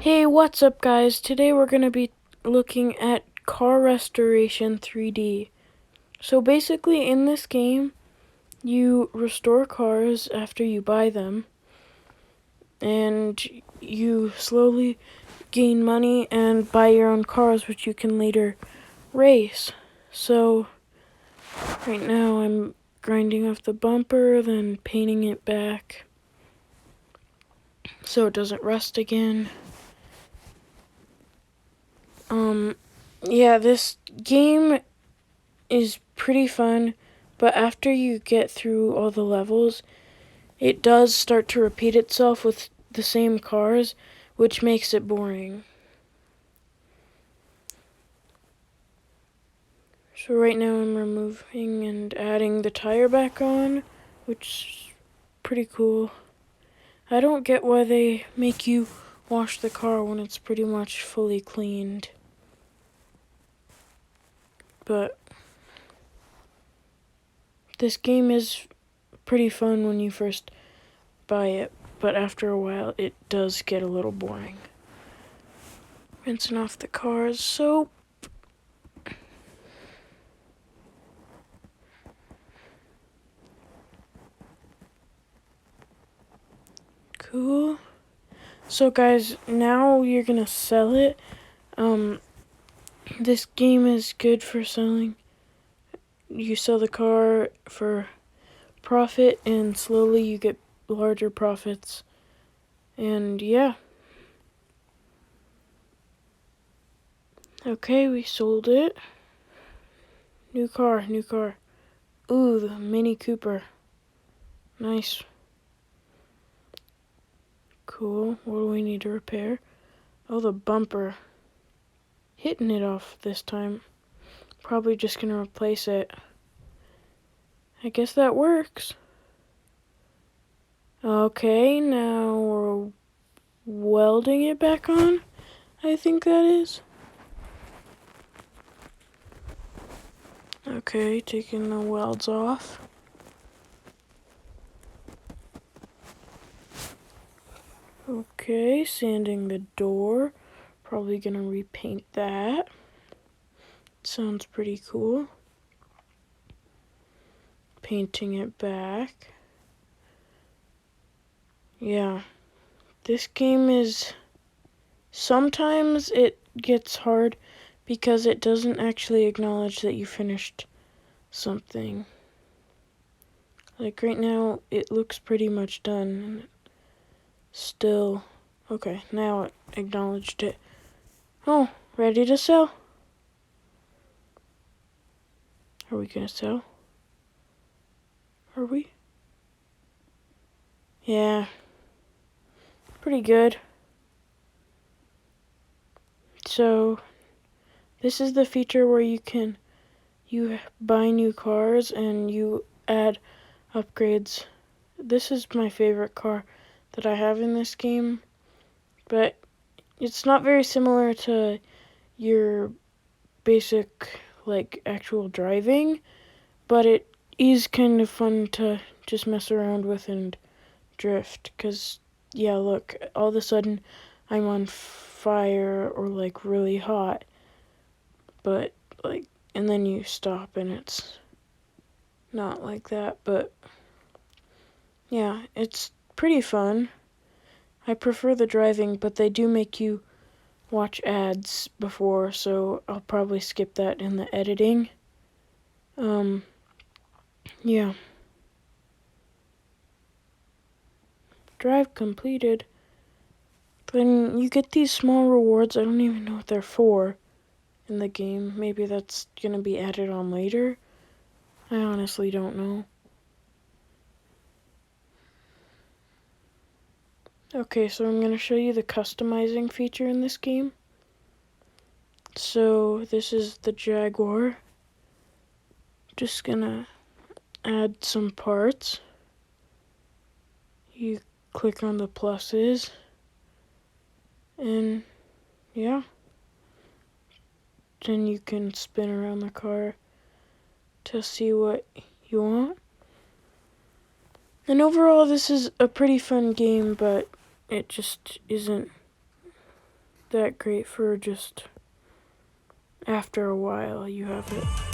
Hey, what's up guys? Today we're going to be looking at car restoration 3D. So basically in this game, you restore cars after you buy them, and you slowly gain money and buy your own cars which you can later race. So right now I'm grinding off the bumper, then painting it back so it doesn't rust again. Yeah, this game is pretty fun, but after you get through all the levels, it does start to repeat itself with the same cars, which makes it boring. So right now I'm removing and adding the tire back on, which is pretty cool. I don't get why they make you wash the car when it's pretty much fully cleaned. But this game is pretty fun when you first buy it, but after a while it does get a little boring. Rinsing off the car's soap. Cool. So guys, now you're gonna sell it. This game is good for selling. You sell the car for profit, and slowly you get larger profits. And yeah. Okay, we sold it. New car, new car. Ooh, the Mini Cooper. Nice. Cool. What do we need to repair? Oh, the bumper. Hitting it off this time. Probably just gonna replace it. I guess that works. Okay, now we're welding it back on, I think that is. Okay, taking the welds off. Okay, sanding the door. Probably gonna repaint that. Sounds pretty cool. Painting it back. Yeah, this game is... sometimes it gets hard because it doesn't actually acknowledge that you finished something. Like right now, it looks pretty much done. Still, okay, now it acknowledged it. Oh, ready to sell. Are we gonna sell? Are we? Yeah, pretty good. So, this is the feature where you buy new cars and you add upgrades. This is my favorite car that I have in this game, but it's not very similar to your basic, like, actual driving, but it is kind of fun to just mess around with and drift, because, yeah, look, all of a sudden I'm on fire or, like, really hot, but, like, and then you stop and it's not like that, but, yeah, it's pretty fun. I prefer the driving, but they do make you watch ads before, so I'll probably skip that in the editing. Yeah. Drive completed. Then you get these small rewards. I don't even know what they're for in the game. Maybe that's gonna be added on later. I honestly don't know. Okay, so I'm gonna show you the customizing feature in this game. So this is the Jaguar. Just gonna add some parts. You click on the pluses, and yeah, then you can spin around the car to see what you want. And overall, this is a pretty fun game, but it just isn't that great for just after a while you have it.